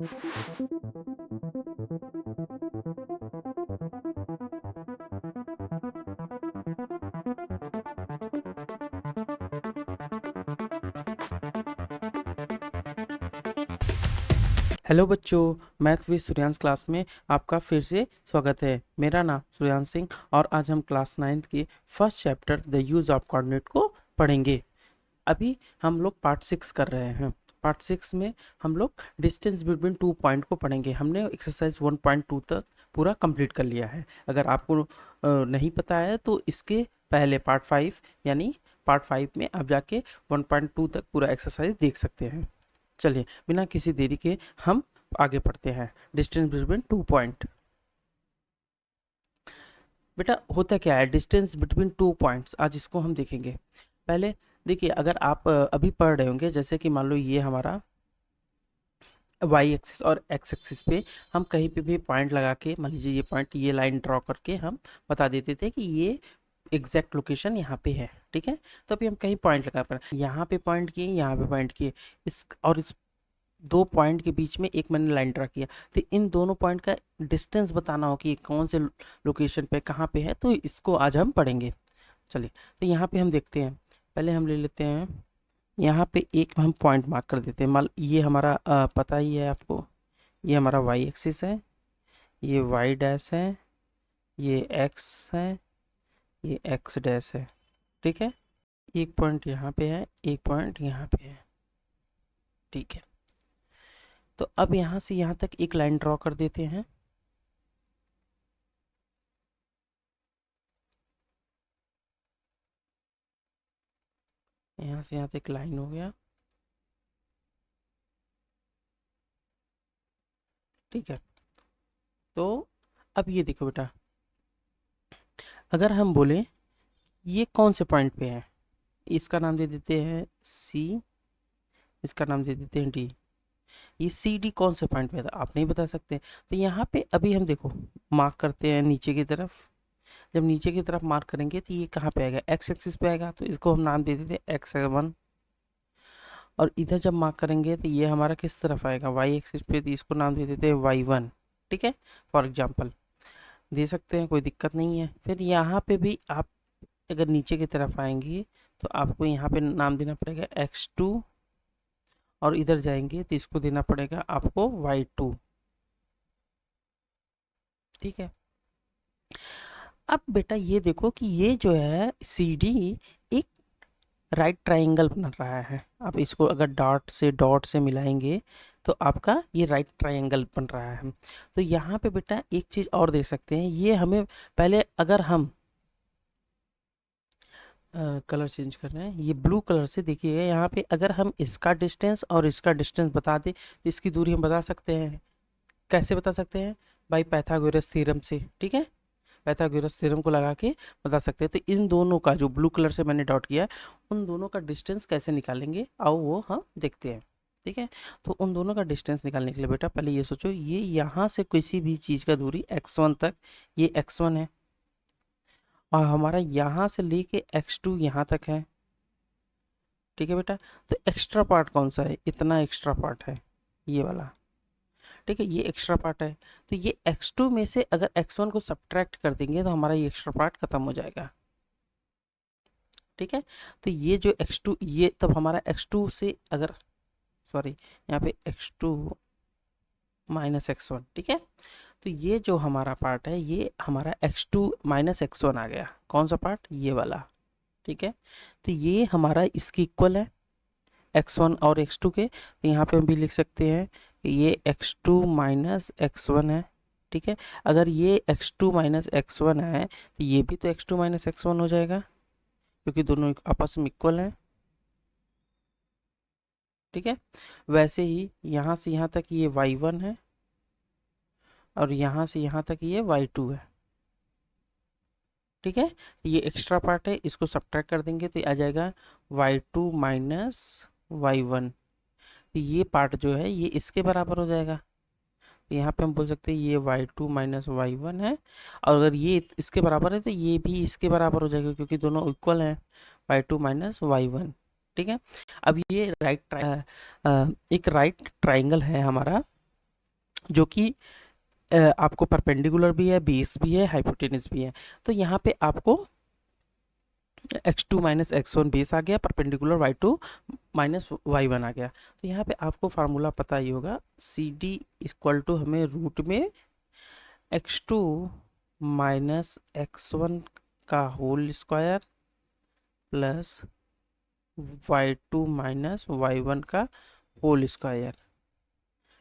Hello बच्चों, math with Suryansh class में आपका फिर से स्वागत है। मेरा नाम सूर्यांश सिंह और आज हम क्लास 9th के first chapter the use of coordinate को पढ़ेंगे। अभी हम लोग पार्ट 6 कर रहे हैं। पार्ट 6 में हम लोग डिस्टेंस बिटवीन 2 पॉइंट को पढ़ेंगे। हमने एक्सरसाइज 1.2 तक पूरा कंप्लीट कर लिया है। अगर आपको नहीं पता है तो इसके पहले पार्ट 5 यानी पार्ट 5 में आप जाके 1.2 तक पूरा एक्सरसाइज देख सकते हैं। चलिए बिना किसी देरी के हम आगे पढ़ते हैं। Distance between 2 point. बेटा होता क्या है डिस्टेंस बिटवीन 2 पॉइंट्स, आज इसको हम देखेंगे। पहले देखिए, अगर आप अभी पढ़ रहे होंगे, जैसे कि मान लो ये हमारा वाई एक्सिस और एक्स एक्सिस पे हम कहीं पे भी पॉइंट लगा के, मान लीजिए ये पॉइंट, ये लाइन ड्रॉ करके हम बता देते थे कि ये एग्जैक्ट लोकेशन यहाँ पे है। ठीक है, तो अभी हम कहीं पॉइंट लगा पर यहाँ पे पॉइंट किए, यहाँ पे पॉइंट किए, इस दो पॉइंट के बीच में एक मैंने लाइन ड्रा किया, तो इन दोनों पॉइंट का डिस्टेंस बताना हो कि ये कौन से लोकेशन पे कहाँ पे है, तो इसको आज हम पढ़ेंगे। चलिए, तो यहाँ पे हम देखते हैं। पहले हम ले लेते हैं, यहाँ पे एक हम पॉइंट मार्क कर देते हैं। मान ये हमारा पता ही है आपको, ये हमारा वाई एक्सिस है, ये वाई डैश है, ये एक्स है, ये एक्स डैश है। ठीक है, एक पॉइंट यहाँ पे है, एक पॉइंट यहाँ पे है। ठीक है, तो अब यहाँ से यहाँ तक एक लाइन ड्रॉ कर देते हैं। यहाँ से यहाँ तक लाइन हो गया। ठीक है, तो अब ये देखो बेटा, अगर हम बोले ये कौन से पॉइंट पे है, इसका नाम दे देते हैं सी, इसका नाम दे देते हैं डी। ये सी डी कौन से पॉइंट पे है आप नहीं बता सकते, तो यहाँ पे अभी हम देखो मार्क करते हैं नीचे की तरफ। जब नीचे की तरफ मार्क करेंगे तो ये कहाँ पे आएगा, एक्स एक्सिस पे आएगा, तो इसको हम नाम दे देते हैं x1। और इधर जब मार्क करेंगे तो ये हमारा किस तरफ आएगा, वाई एक्सिस पे, तो इसको नाम दे देते हैं y1। ठीक है, फॉर एग्जांपल दे सकते हैं, कोई दिक्कत नहीं है। फिर यहाँ पे भी आप अगर नीचे की तरफ आएंगे तो आपको यहाँ पे नाम देना पड़ेगा x2, और इधर जाएंगे तो इसको देना पड़ेगा आपको y2। ठीक है, अब बेटा ये देखो कि ये जो है सी डी एक राइट ट्राइंगल बना रहा है। आप इसको अगर डॉट से मिलाएंगे तो आपका ये राइट ट्राइंगल बन रहा है। तो यहाँ पे बेटा एक चीज़ और देख सकते हैं, ये हमें पहले अगर हम कलर चेंज कर रहे हैं, ये ब्लू कलर से देखिएगा, यहाँ पे अगर हम इसका डिस्टेंस और इसका डिस्टेंस बता दें तो इसकी दूरी हम बता सकते हैं। कैसे बता सकते हैं, बाई पाइथागोरस थ्योरम से। ठीक है, पाइथागोरस थ्योरम को लगा के बता सकते हैं। तो इन दोनों का जो ब्लू कलर से मैंने डॉट किया, उन दोनों का डिस्टेंस कैसे निकालेंगे आओ वो हम देखते हैं। ठीक है, तो उन दोनों का डिस्टेंस निकालने के लिए बेटा पहले ये सोचो, ये यहाँ से किसी भी चीज़ का दूरी x1 तक, ये x1 है, और हमारा यहाँ से लेके x2 यहाँ तक है। ठीक है बेटा, तो एक्स्ट्रा पार्ट कौन सा है, इतना एक्स्ट्रा पार्ट है ये वाला। ठीक है, ये एक्स्ट्रा पार्ट है, तो ये x2 में से अगर x1 को सब्ट्रैक्ट कर देंगे तो हमारा ये एक्स्ट्रा पार्ट खत्म हो जाएगा। ठीक है, तो ये जो x2, ये तब हमारा x2 से अगर सॉरी यहाँ पे x2 माइनस x1। ठीक है, तो ये जो हमारा पार्ट है ये हमारा x2 माइनस x1 आ गया। कौन सा पार्ट, ये वाला। ठीक है, तो ये हमारा इसकी इक्वल है x1 और x2 के, तो यहाँ पे हम भी लिख सकते हैं कि ये x2 माइनस x1 है। ठीक है, अगर ये x2 माइनस x1 है तो ये भी तो x2 माइनस x1 हो जाएगा, क्योंकि दोनों आपस में इक्वल हैं। ठीक है, वैसे ही यहाँ से यहाँ तक ये y1 है, और यहाँ से यहाँ तक ये y2 है। ठीक है, ये एक्स्ट्रा पार्ट है, इसको सब्ट्रैक्ट कर देंगे तो आ जाएगा y2 माइनस y1। तो ये पार्ट जो है ये इसके बराबर हो जाएगा। तो यहाँ पे हम बोल सकते हैं ये y2 माइनस y1 है, और अगर ये इसके बराबर है तो ये भी इसके बराबर हो जाएगा, क्योंकि दोनों इक्वल हैं, y2 माइनस y1। ठीक है, अब ये एक राइट ट्राइंगल है हमारा जो कि आपको परपेंडिकुलर भी है, बेस भी है, हाइपोटेनस भी है। तो यहाँ पे आपको x2 माइनस x1 बेस आ गया, परपेंडिकुलर y2 माइनस y1 आ गया। तो यहाँ पे आपको फार्मूला पता ही होगा, सी डी इक्वल टू हमें रूट में x2 माइनस x1 का whole square plus y2 minus y1 का होल स्क्वायर।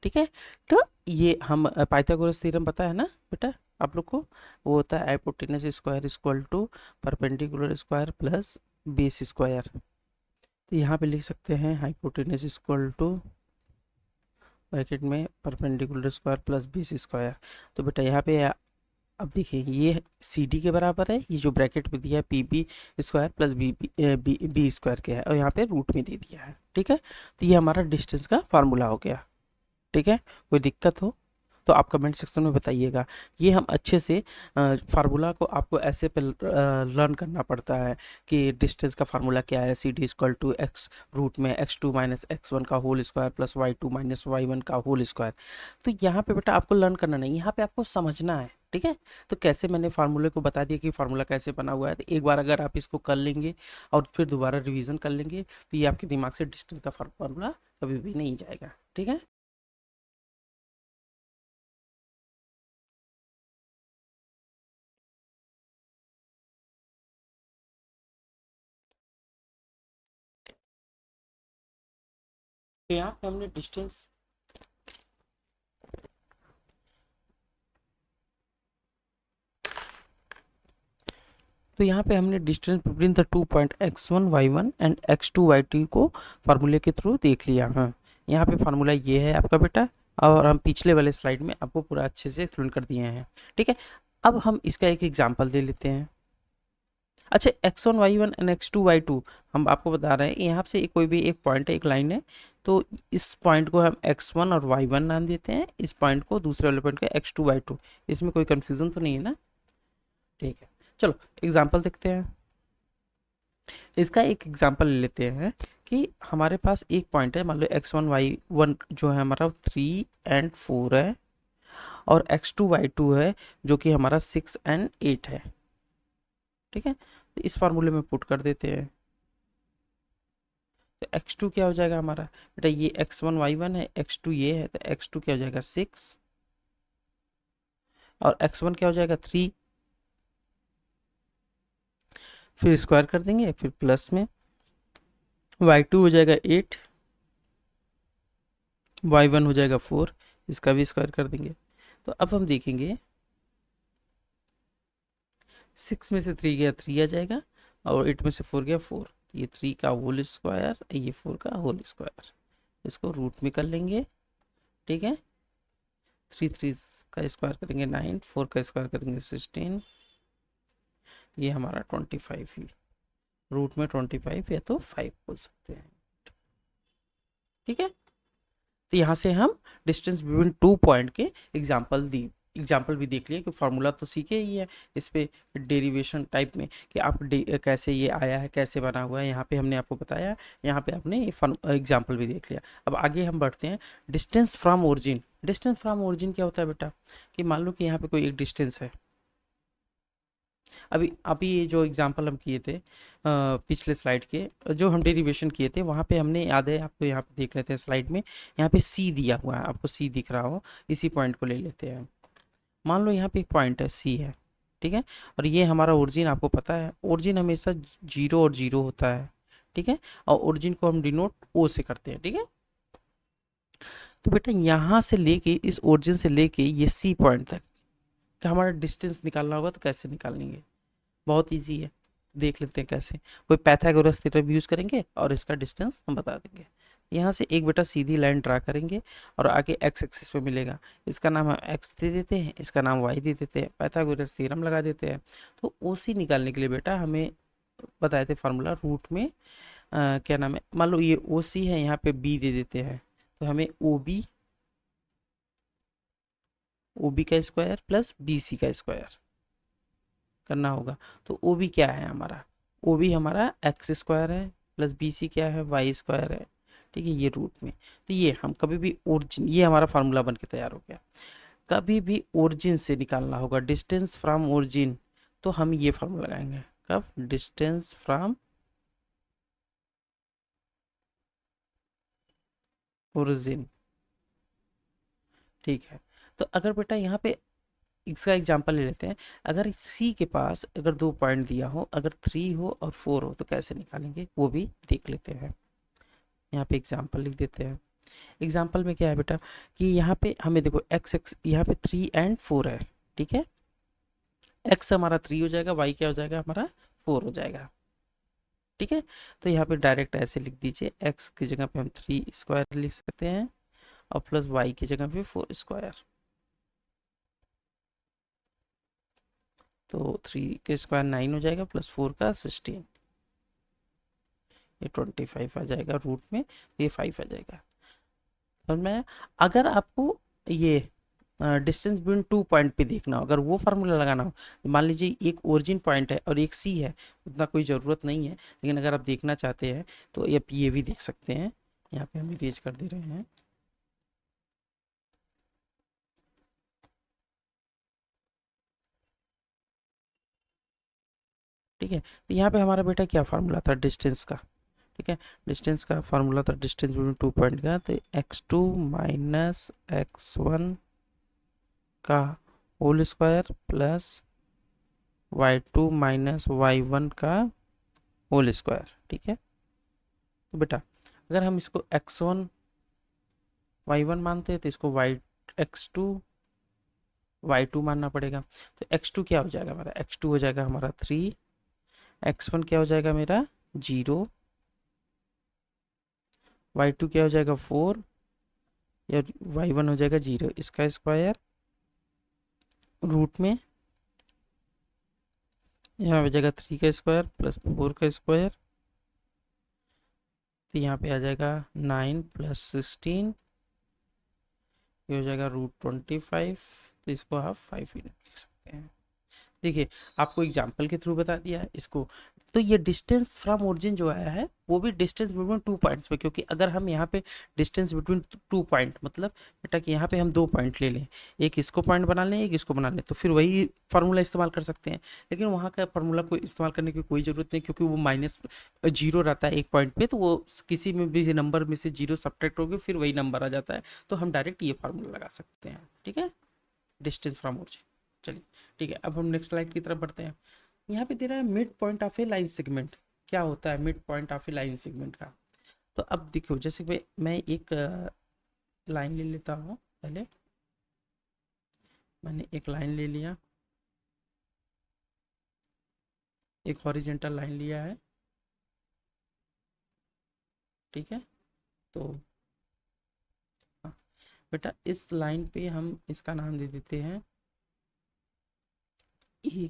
ठीक है, तो ये हम पाइथागोरस थ्योरम पता है ना बेटा आप लोग को, वो होता है hypotenuse square equal to perpendicular square plus base square. तो यहाँ पे लिख सकते हैं हाइपोटेनस इक्वल टू ब्रैकेट में perpendicular square plus base square. तो बेटा यहाँ पे अब देखिए ये सी डी के बराबर है, ये जो ब्रैकेट में दिया है P B square plus B square के है, और यहाँ पे रूट में दे दिया है। ठीक है, तो ये हमारा डिस्टेंस का फार्मूला हो गया। ठीक है, कोई दिक्कत हो तो आप कमेंट सेक्शन में बताइएगा। ये हम अच्छे से फार्मूला को आपको ऐसे पे लर्न करना पड़ता है कि डिस्टेंस का फार्मूला क्या है, C D equal to x root में x2 माइनस x1 का whole square plus y2 minus y1 का होल स्क्वायर। तो यहाँ पे बेटा आपको लर्न करना नहीं, यहाँ पे आपको समझना है। ठीक है, तो कैसे मैंने फार्मूले को बता दिया कि फार्मूला कैसे बना हुआ है, तो एक बार अगर आप इसको कर लेंगे और फिर दोबारा रिवीजन कर लेंगे तो ये आपके दिमाग से डिस्टेंस का फार्मूला कभी भी नहीं जाएगा। ठीक है, तो यहाँ पे हमने डिस्टेंस तो यहाँ पे हमने distance between the 2 point x1 y1 and x2 y2 को फार्मूले के थ्रू देख लिया। हाँ, यहाँ पे फार्मूला ये है आपका बेटा, और हम पिछले वाले स्लाइड में आपको पूरा अच्छे से एक्सप्लेन कर दिए हैं। ठीक है, अब हम इसका एक एग्जांपल दे लेते हैं। अच्छा, x1 y1 and x2 y2 हम आपको बता रहे हैं, यहाँ से कोई भी एक पॉइंट है, एक लाइन है, तो इस पॉइंट को हम x1 और y1 नाम देते हैं, इस पॉइंट को दूसरे वाले पॉइंट का x2 y2। इसमें कोई कंफ्यूजन तो नहीं है ना? ठीक है, चलो एग्जाम्पल देखते हैं। इसका एक एग्जांपल ले लेते हैं कि हमारे पास एक पॉइंट है, मान लो x1 y1 जो है हमारा 3 एंड 4 है, और x2 y2 है जो कि हमारा 6 एंड 8 है। ठीक है, तो इस फार्मूले में पुट कर देते हैं। तो x2 क्या हो जाएगा हमारा बेटा, ये x1 y1 है, x2 ये है, तो x2 क्या हो जाएगा 6, और x1 क्या हो जाएगा 3, फिर स्क्वायर कर देंगे, फिर प्लस में y2 हो जाएगा 8, y1 हो जाएगा 4, इसका भी स्क्वायर कर देंगे। तो अब हम देखेंगे 6 में से 3 गया 3 आ जाएगा, और 8 में से 4 गया 4, ये 3 का होल स्क्वायर, ये 4 का होल स्क्वायर, इसको रूट में कर लेंगे। ठीक है, 3 का स्क्वायर करेंगे 9, 4 का स्क्वायर करेंगे 16, ये हमारा 25 ही, रूट में 25 या तो 5 बोल सकते हैं। ठीक है, तो यहाँ से हम डिस्टेंस बिटवीन 2 पॉइंट के एग्जाम्पल भी देख लिए कि फार्मूला तो सीखे ही है, इस पे डेरिवेशन टाइप में कि आप कैसे ये आया है, कैसे बना हुआ है, यहाँ पे हमने आपको बताया, यहाँ पे आपने एग्जाम्पल भी देख लिया। अब आगे हम बढ़ते हैं, distance from origin. Distance from origin क्या होता है बेटा, कि मान लो कि यहाँ पे कोई एक डिस्टेंस है, अभी अभी ये जो एग्जांपल हम किए थे पिछले स्लाइड के, जो हम डेरिवेशन किए थे, वहाँ पे हमने, याद है आपको, यहाँ पे देख लेते हैं स्लाइड में, यहाँ पे सी दिया हुआ है, आपको सी दिख रहा हो, इसी पॉइंट को ले लेते हैं। मान लो यहाँ पे एक पॉइंट है सी है, ठीक है, और ये हमारा ओरिजिन आपको पता है, ओरिजिन हमेशा 0 और 0 होता है। ठीक है, और ओरिजिन को हम डिनोट ओ से करते हैं। ठीक है, तो बेटा यहाँ से लेके, इस ओरिजिन से लेके ये सी पॉइंट तक का हमारा डिस्टेंस निकालना होगा, तो कैसे निकालेंगे, बहुत इजी है, देख लेते हैं कैसे। कोई पाइथागोरस थ्योरम यूज करेंगे और इसका डिस्टेंस हम बता देंगे। यहाँ से एक बेटा सीधी लाइन ड्रा करेंगे, और आगे एक्स एक्सिस पे मिलेगा, इसका नाम हम एक्स दे देते हैं, इसका नाम वाई दे देते हैं, पाइथागोरस थ्योरम लगा देते हैं। तो ओसी निकालने के लिए बेटा हमें बताए थे फार्मूला, रूट में क्या नाम है, मान लो ये ओसी है, यहाँ पे बी दे देते हैं, तो हमें ओ बी का स्क्वायर प्लस बी सी का स्क्वायर करना होगा। तो ओ बी क्या है हमारा, ओ बी हमारा एक्स स्क्वायर है, प्लस बी सी क्या है, वाई स्क्वायर है। ठीक है, ये रूट में। तो ये हम कभी भी ओरिजिन, ये हमारा फार्मूला बन के तैयार हो गया। कभी भी ओरिजिन से निकालना होगा, डिस्टेंस फ्रॉम ओरिजिन, तो हम ये फार्मूला लगाएंगे। कब? Distance from origin. ठीक है, तो अगर बेटा यहाँ पे इसका एग्जांपल ले लेते हैं। अगर सी के पास अगर 2 पॉइंट दिया हो, अगर 3 हो और 4 हो, तो कैसे निकालेंगे वो भी देख लेते हैं। यहाँ पे एग्जांपल लिख देते हैं। एग्जांपल में क्या है बेटा कि यहाँ पे हमें देखो एक्स एक्स यहाँ पे 3 एंड 4 है। ठीक है, एक्स हमारा 3 हो जाएगा, वाई क्या हो जाएगा हमारा 4 हो जाएगा। ठीक है, तो यहाँ पे डायरेक्ट ऐसे लिख दीजिए, एक्स की जगह पे हम 3 स्क्वायर लिख सकते हैं और प्लस वाई की जगह पे 4 स्क्वायर। तो 3 के स्क्वायर 9 हो जाएगा, प्लस 4 का 16, ये 25 आ जाएगा रूट में, ये 5 आ जाएगा। समझ में आया? अगर आपको ये डिस्टेंस बिटवीन 2 पॉइंट पे देखना हो, अगर वो फार्मूला लगाना हो, तो मान लीजिए एक ओरिजिन पॉइंट है और एक सी है, उतना कोई ज़रूरत नहीं है, लेकिन अगर आप देखना चाहते हैं तो ये भी देख सकते हैं। यहाँ पे हम इरेज कर दे रहे हैं। ठीक है, तो यहाँ पे हमारा बेटा क्या फार्मूला था डिस्टेंस का? ठीक है, डिस्टेंस का फार्मूला था डिस्टेंस बिटवीन 2 पॉइंट का, तो x2 माइनस x1 का whole square plus y2 minus y1 का होल स्क्वायर। ठीक है, तो बेटा अगर हम इसको x1 y1 मानते हैं तो इसको x2 y2 मानना पड़ेगा। तो x2 क्या हो जाएगा हमारा? x2 हो जाएगा हमारा 3, x1 क्या हो जाएगा मेरा 0, y2 क्या हो जाएगा 4, या y1 हो जाएगा 0, इसका स्क्वायर रूट में यहाँ हो जाएगा 3 का स्क्वायर प्लस 4 का स्क्वायर, तो यहाँ पे आ जाएगा 9 प्लस 16, ये हो जाएगा √25। तो इसको आप 5 यूनिट लिख सकते हैं। देखिए, आपको एग्जाम्पल के थ्रू बता दिया है इसको। तो ये डिस्टेंस फ्रॉम ओरिजिन जो आया है वो भी डिस्टेंस बिटवीन 2 पॉइंट्स पे, क्योंकि अगर हम यहाँ पे डिस्टेंस बिटवीन 2 पॉइंट मतलब बेटा कि यहाँ पे हम 2 पॉइंट ले लें, एक इसको पॉइंट बना लें, एक इसको बना लें, तो फिर वही फार्मूला इस्तेमाल कर सकते हैं। लेकिन वहाँ का फार्मूला को इस्तेमाल करने की कोई ज़रूरत नहीं, क्योंकि वो -0 रहता है एक पॉइंट पे, तो वो किसी में भी नंबर में से 0 सब्ट्रैक्ट होकर फिर वही नंबर आ जाता है। तो हम डायरेक्ट ये फार्मूला लगा सकते हैं। ठीक है, डिस्टेंस फ्रॉम ओरिजिन। चलिए ठीक है, अब हम नेक्स्ट स्लाइड की तरफ बढ़ते हैं। यहाँ पे दे रहा है mid point of A line segment. क्या होता है mid point of A line segment का? तो अब देखो, जैसे कि मैं एक लाइन ले लेता हूँ। पहले मैंने एक लाइन ले लिया, एक हॉरिजेंटल लाइन लिया है। ठीक है, तो हाँ, बेटा इस लाइन पे हम इसका नाम दे देते हैं E,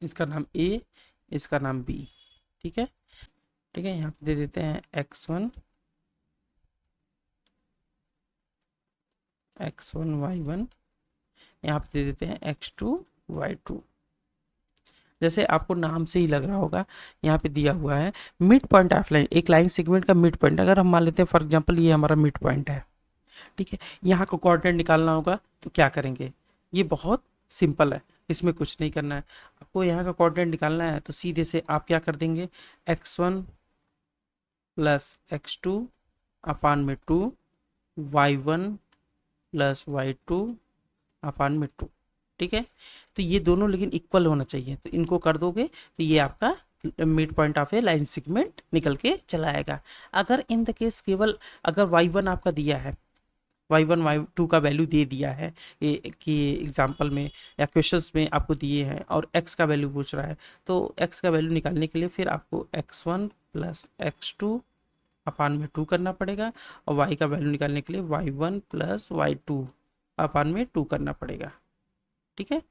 इसका नाम A, इसका नाम B। ठीक है, ठीक है, यहाँ पे दे देते हैं x1 y1, यहाँ पे दे देते हैं x2 y2। जैसे आपको नाम से ही लग रहा होगा, यहाँ पे दिया हुआ है मिड पॉइंट ऑफ लाइन, एक लाइन सेगमेंट का मिड पॉइंट। अगर हम मान लेते हैं फॉर एग्जांपल ये हमारा मिड पॉइंट है। ठीक है, यहाँ को कोऑर्डिनेट निकालना होगा, तो क्या करेंगे? ये बहुत सिंपल है, इसमें कुछ नहीं करना है। आपको यहाँ का कोऑर्डिनेट निकालना है तो सीधे से आप क्या कर देंगे, x1 प्लस x2 अपान में 2, y1 प्लस y2 अपान में 2। ठीक है, तो ये दोनों लेकिन इक्वल होना चाहिए, तो इनको कर दोगे तो ये आपका mid point of A line segment निकल के चला आएगा। अगर इन द केस केवल अगर y1 आपका दिया है, y1 y2 का वैल्यू दे दिया है कि एग्जांपल में या क्वेश्चंस में आपको दिए हैं और x का वैल्यू पूछ रहा है, तो x का वैल्यू निकालने के लिए फिर आपको x1 प्लस x2 अपान में 2 करना पड़ेगा, और y का वैल्यू निकालने के लिए y1 प्लस y2 अपान में 2 करना पड़ेगा। ठीक है,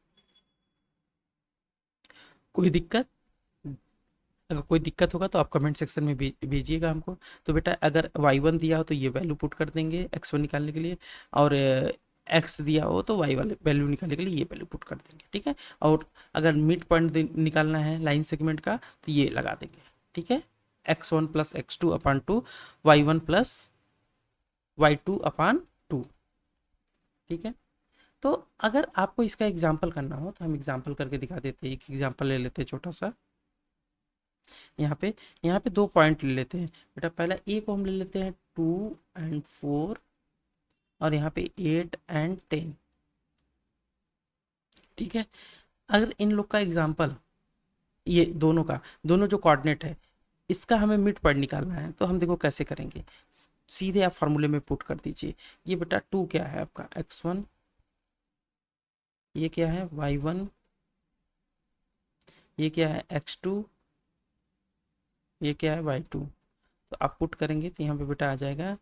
कोई दिक्कत? अगर कोई दिक्कत होगा तो आप कमेंट सेक्शन में भेजिएगा हमको। तो बेटा अगर y1 दिया हो तो ये वैल्यू पुट कर देंगे x1 निकालने के लिए, और x दिया हो तो y वाले वैल्यू निकालने के लिए ये वैल्यू पुट कर देंगे। ठीक है, और अगर मिड पॉइंट निकालना है लाइन सेगमेंट का तो ये लगा देंगे। ठीक है, x1 प्लस x2 अपान 2, y1 प्लस y2 अपान 2। ठीक है, तो अगर आपको इसका एग्जाम्पल करना हो तो हम एग्जाम्पल करके दिखा देते हैं। एक एग्जाम्पल ले लेते हैं छोटा सा। यहाँ पे 2 पॉइंट ले लेते हैं बेटा। पहला ए को हम ले लेते हैं 2 एंड 4, और यहाँ पे 8 एंड 10। ठीक है, अगर इन लोग का एग्जाम्पल, ये दोनों जो कोऑर्डिनेट है, इसका हमें मिड पॉइंट निकालना है, तो हम देखो कैसे करेंगे। सीधे आप फार्मूले में पुट कर दीजिए। ये बेटा 2 क्या है आपका x1, ये क्या है y1, ये क्या है x2, ये क्या है y2। तो आप पुट करेंगे तो यहाँ पे बेटा आ जाएगा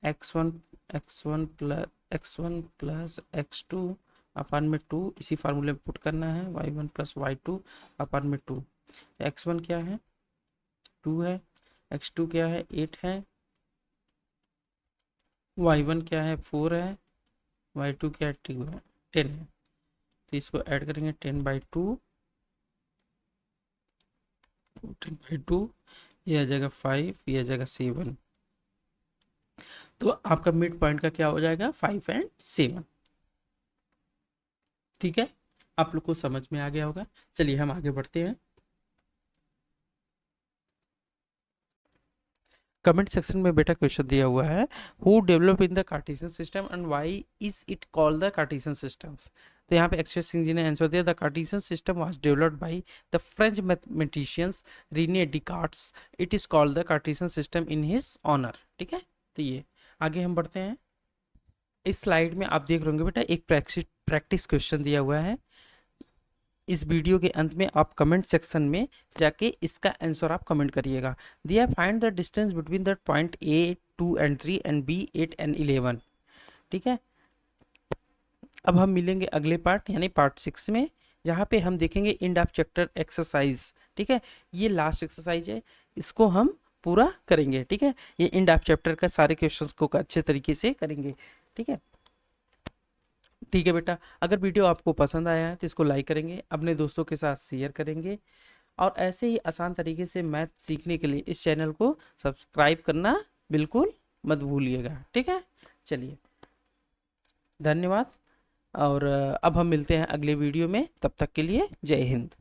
x1 प्लस x2 अपान में 2, इसी फार्मूले में पुट करना है, y1 प्लस y2 अपान में 2। x1 क्या है 2 है, x2 क्या है 8 है, y1 क्या है 4 है, y2 क्या है 2 है 10 है। तो इसको ऐड करेंगे 10/2, 10/2, ये आ जाएगा 5, ये आ जाएगा 7। तो आपका मिड पॉइंट का क्या हो जाएगा 5 एंड 7। ठीक है, आप लोग को समझ में आ गया होगा। चलिए हम आगे बढ़ते हैं। कमेंट सेक्शन में बेटा क्वेश्चन दिया हुआ है, who develop in the Cartesian system and why is it called the Cartesian systems. तो यहाँ पे अक्षय सिंह जी ने आंसर दिया, the Cartesian system was developed by the French mathematicians Rene Descartes, it is called the Cartesian system in his honour. ठीक है, तो ये आगे हम बढ़ते हैं। इस स्लाइड में आप देख रहे होंगे बेटा एक प्रैक्टिस क्वेश्चन दिया हुआ है। इस वीडियो के अंत में आप कमेंट सेक्शन में जाके इसका आंसर आप कमेंट करिएगा। दिया find the distance between the point A 2 and 3 and B 8 and 11। ठीक है, अब हम मिलेंगे अगले पार्ट यानी पार्ट 6 में, जहाँ पे हम देखेंगे एंड ऑफ चैप्टर एक्सरसाइज। ठीक है, ये लास्ट एक्सरसाइज है, इसको हम पूरा करेंगे। ठीक है, ये एंड ऑफ चैप्टर का सारे क्वेश्चंस को अच्छे तरीके से करेंगे। ठीक है, ठीक है बेटा, अगर वीडियो आपको पसंद आया है तो इसको लाइक करेंगे, अपने दोस्तों के साथ शेयर करेंगे, और ऐसे ही आसान तरीके से मैथ सीखने के लिए इस चैनल को सब्सक्राइब करना बिल्कुल मत भूलिएगा। ठीक है, चलिए धन्यवाद, और अब हम मिलते हैं अगले वीडियो में। तब तक के लिए जय हिंद।